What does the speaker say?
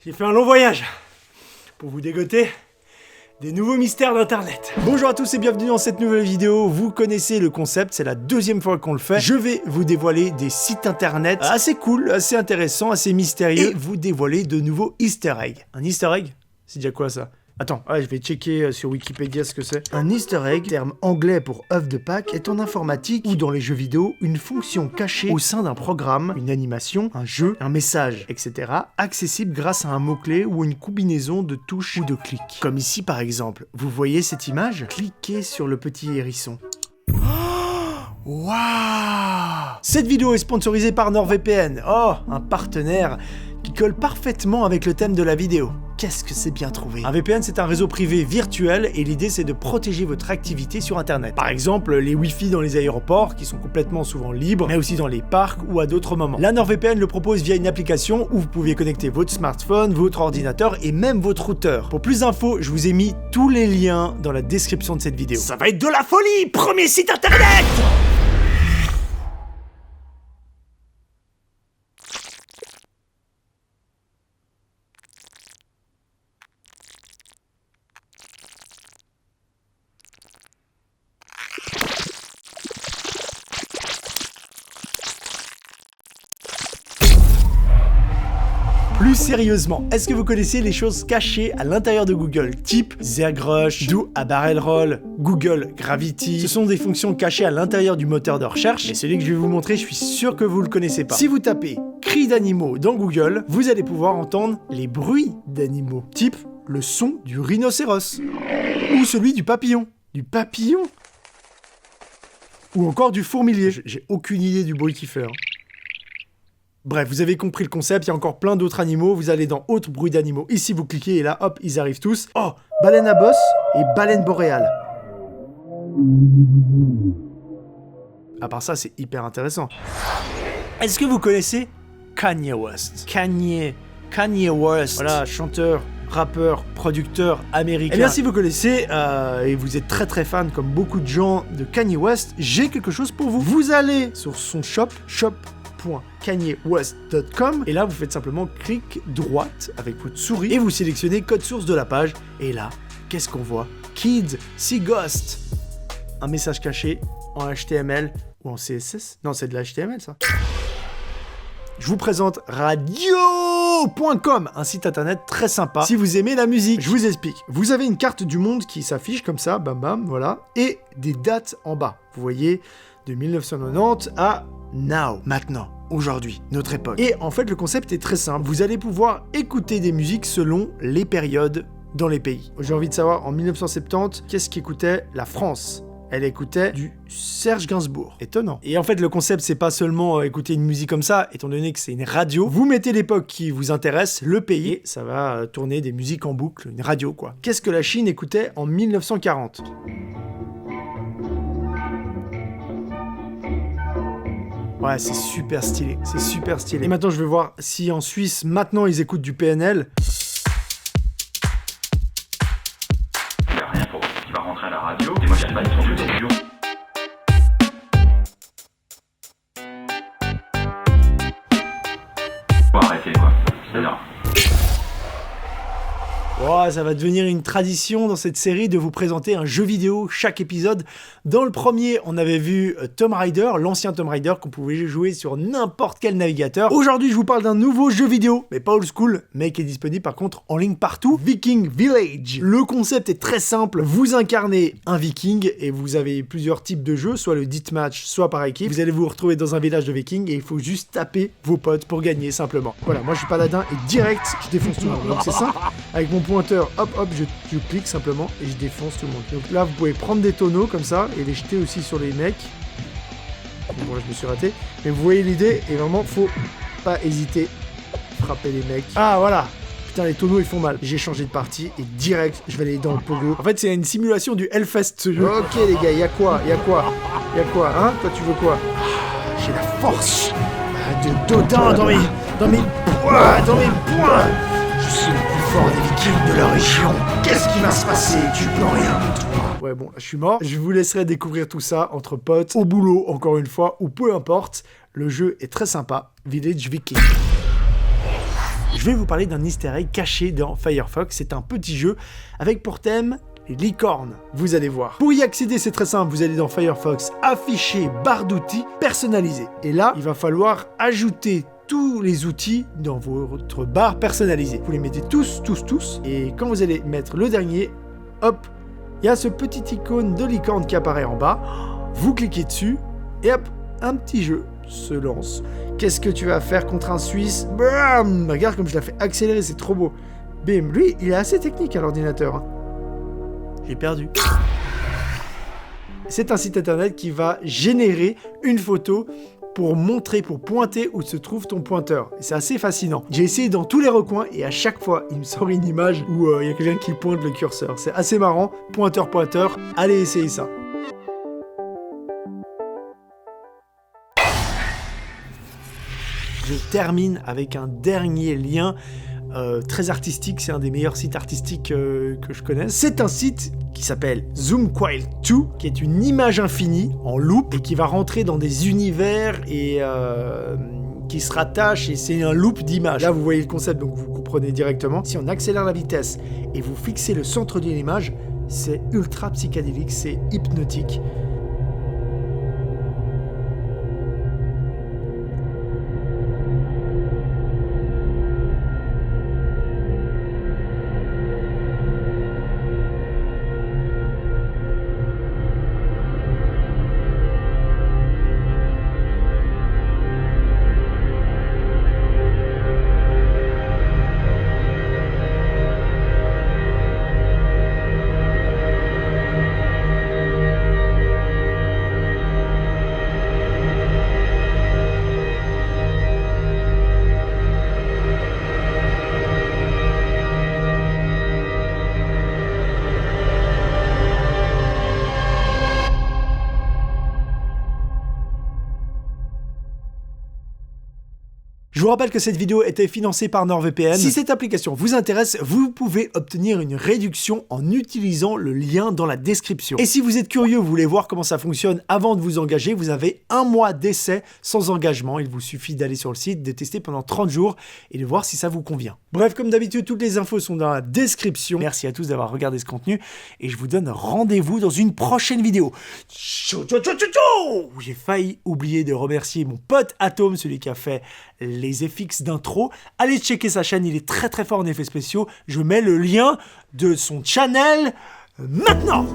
J'ai fait un long voyage pour vous dégoter des nouveaux mystères d'internet. Bonjour à tous et bienvenue dans cette nouvelle vidéo. Vous connaissez le concept, c'est la deuxième fois qu'on le fait. Je vais vous dévoiler des sites internet assez cool, assez intéressants, assez mystérieux et vous dévoiler de nouveaux easter eggs. Un easter egg? C'est déjà quoi ça? Attends, je vais checker sur Wikipédia ce que c'est. Un easter egg, terme anglais pour œuf de Pâques, est en informatique ou dans les jeux vidéo une fonction cachée au sein d'un programme, une animation, un jeu, un message, etc. accessible grâce à un mot-clé ou une combinaison de touches ou de clics. Comme ici par exemple. Vous voyez cette image? Cliquez sur le petit hérisson. Waouh! Cette vidéo est sponsorisée par NordVPN. Oh, un partenaire qui colle parfaitement avec le thème de la vidéo. Qu'est-ce que c'est bien trouvé. Un VPN, c'est un réseau privé virtuel et l'idée, c'est de protéger votre activité sur Internet. Par exemple, les Wi-Fi dans les aéroports, qui sont complètement souvent libres, mais aussi dans les parcs ou à d'autres moments. La NordVPN le propose via une application où vous pouvez connecter votre smartphone, votre ordinateur et même votre routeur. Pour plus d'infos, je vous ai mis tous les liens dans la description de cette vidéo. Ça va être de la folie! Premier site Internet! Plus sérieusement, est-ce que vous connaissez les choses cachées à l'intérieur de Google, type ZergRush, Do a Barrel Roll, Google Gravity? Ce sont des fonctions cachées à l'intérieur du moteur de recherche, mais celui que je vais vous montrer, je suis sûr que vous le connaissez pas. Si vous tapez cris d'animaux dans Google, vous allez pouvoir entendre les bruits d'animaux, type le son du rhinocéros, ou celui du papillon. Du papillon? Ou encore du fourmilier. J'ai aucune idée du bruit qu'il fait. Bref, vous avez compris le concept, il y a encore plein d'autres animaux, vous allez dans autres bruits d'animaux, ici vous cliquez et là, hop, ils arrivent tous. Oh, baleine à bosse et baleine boréale. À part ça, c'est hyper intéressant. Est-ce que vous connaissez Kanye West? Kanye West. Voilà, chanteur, rappeur, producteur américain. Eh bien, si vous connaissez, et vous êtes très très fan comme beaucoup de gens de Kanye West, j'ai quelque chose pour vous. Vous allez sur son shop.kanyewest.com et là vous faites simplement clic droite avec votre souris et vous sélectionnez code source de la page et là, qu'est-ce qu'on voit? Kids see ghost. Un message caché en HTML ou en CSS? Non, c'est de l'HTML ça. Je vous présente radio.com, un site internet très sympa. Si vous aimez la musique, je vous explique. Vous avez une carte du monde qui s'affiche comme ça, bam bam, voilà, et des dates en bas. Vous voyez, de 1990 à now, maintenant, aujourd'hui, notre époque. Et en fait, le concept est très simple. Vous allez pouvoir écouter des musiques selon les périodes dans les pays. J'ai envie de savoir, en 1970, qu'est-ce qu'écoutait la France? Elle écoutait du Serge Gainsbourg. Étonnant. Et en fait, le concept, c'est pas seulement écouter une musique comme ça, étant donné que c'est une radio. Vous mettez l'époque qui vous intéresse, le pays, et ça va tourner des musiques en boucle, une radio quoi. Qu'est-ce que la Chine écoutait en 1940? Ouais, c'est super stylé, c'est super stylé. Et maintenant, je vais voir si en Suisse, maintenant, ils écoutent du PNL. Il n'y a rien pour qui va rentrer à la radio, et moi j'arrive pas, ils sont tous des studios. Faut arrêter quoi, c'est-à-dire. Oh, ça va devenir une tradition dans cette série de vous présenter un jeu vidéo chaque épisode. Dans le premier, on avait vu Tomb Raider, l'ancien Tomb Raider qu'on pouvait jouer sur n'importe quel navigateur. Aujourd'hui, je vous parle d'un nouveau jeu vidéo, mais pas old school, mais qui est disponible par contre en ligne partout, Viking Village. Le concept est très simple, vous incarnez un viking et vous avez plusieurs types de jeux, soit le deathmatch, soit par équipe. Vous allez vous retrouver dans un village de vikings et il faut juste taper vos potes pour gagner simplement. Voilà, moi je suis paladin et direct, je défonce tout le monde. Donc c'est simple, avec mon pointeur, hop, je clique simplement et je défonce tout le monde. Donc là, vous pouvez prendre des tonneaux comme ça et les jeter aussi sur les mecs. Bon, là, je me suis raté. Mais vous voyez l'idée, et vraiment, faut pas hésiter à frapper les mecs. Ah, voilà. Putain, les tonneaux, ils font mal. J'ai changé de partie et direct, je vais aller dans le pogo. En fait, c'est une simulation du Hellfest, ce jeu. Ok, les gars, y'a quoi, hein? Toi, tu veux quoi? J'ai la force de Dodin dans mes poings. Je suis le plus fort des vikings de la région. Qu'est-ce qui va se passer? Tu peux rien de toi. Ouais, bon, là, je suis mort. Je vous laisserai découvrir tout ça entre potes, au boulot, encore une fois, ou peu importe. Le jeu est très sympa. Village Viking. Je vais vous parler d'un easter egg caché dans Firefox. C'est un petit jeu avec pour thème les licornes, vous allez voir. Pour y accéder, c'est très simple, vous allez dans Firefox, afficher barre d'outils, personnalisée. Et là, il va falloir ajouter tous les outils dans votre barre personnalisée. Vous les mettez tous, et quand vous allez mettre le dernier, hop, il y a ce petit icône de licorne qui apparaît en bas. Vous cliquez dessus, et hop, un petit jeu se lance. Qu'est-ce que tu vas faire contre un Suisse? Bam! Regarde comme je l'ai fait accélérer, c'est trop beau. Bim, lui, il est assez technique à l'ordinateur. J'ai perdu. C'est un site internet qui va générer une photo pour montrer, pour pointer où se trouve ton pointeur. Et c'est assez fascinant. J'ai essayé dans tous les recoins et à chaque fois, il me sort une image où il y a quelqu'un qui pointe le curseur. C'est assez marrant. Pointeur, allez essayer ça. Je termine avec un dernier lien très artistique, c'est un des meilleurs sites artistiques que je connaisse. C'est un site qui s'appelle Zoomquile 2, qui est une image infinie en loop et qui va rentrer dans des univers et qui se rattachent, et c'est un loop d'images. Là, vous voyez le concept, donc vous comprenez directement. Si on accélère la vitesse et vous fixez le centre de l'image, c'est ultra psychédélique, c'est hypnotique. Je vous rappelle que cette vidéo était financée par NordVPN. Si cette application vous intéresse, vous pouvez obtenir une réduction en utilisant le lien dans la description. Et si vous êtes curieux, vous voulez voir comment ça fonctionne avant de vous engager, vous avez 1 mois d'essai sans engagement. Il vous suffit d'aller sur le site, de tester pendant 30 jours et de voir si ça vous convient. Bref, comme d'habitude, toutes les infos sont dans la description. Merci à tous d'avoir regardé ce contenu et je vous donne rendez-vous dans une prochaine vidéo. J'ai failli oublier de remercier mon pote Atom, celui qui a fait les FX d'intro. Allez checker sa chaîne, il est très fort en effets spéciaux. Je mets le lien de son channel maintenant.